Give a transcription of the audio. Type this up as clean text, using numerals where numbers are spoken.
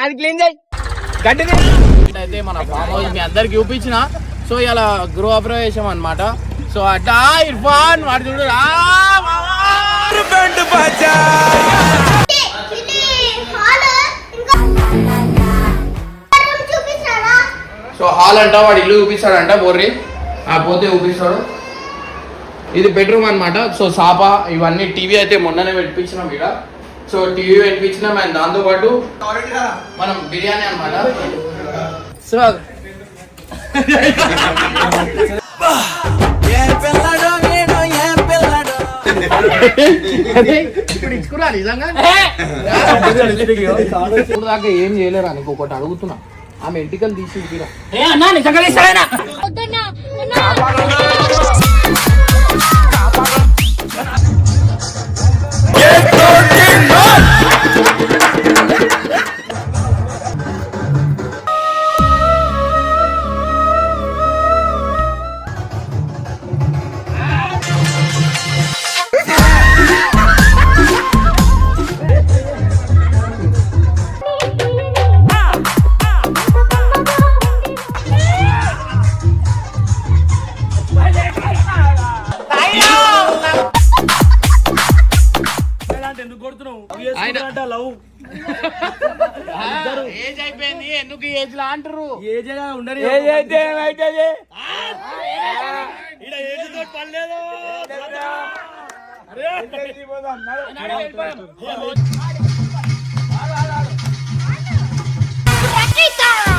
అది క్లీన్ చేయి గడ్డి అయితే మన ఫామ్ హౌస్ మీ అందరికి చూపించిన. సో ఇలా గృహప్రవేశం అన్నమాట. సో అట్టా ఇర్ఫాన్ వాడు చూడు సో హాల్ అంట వాడు ఇల్లు చూపిస్తాడంట బొర్రి పోతే చూపిస్తాడు. ఇది బెడ్రూమ్ అన్నమాట. సో సాపా ఇవన్నీ టీవీ అయితే మొన్ననే పెట్టించినాం ఇక్కడ. సో టీవీ పెట్టించినాం అండ్ దాంతోపాటు మనం బిర్యానీ అన్నమాట. సో ఇప్పుడు ఇచ్చుకురా నిజంగా ఇప్పుడు దాకా ఏం చేయలేరా నీకు ఒకటి అడుగుతున్నా. ఆమె ఎంటికలు తీసి ఇచ్చిరా ఏజ్ అయిపోయింది ఎందుకు ఏజ్ లా అంటారు. ఏజ్ ఉండరు Paquita!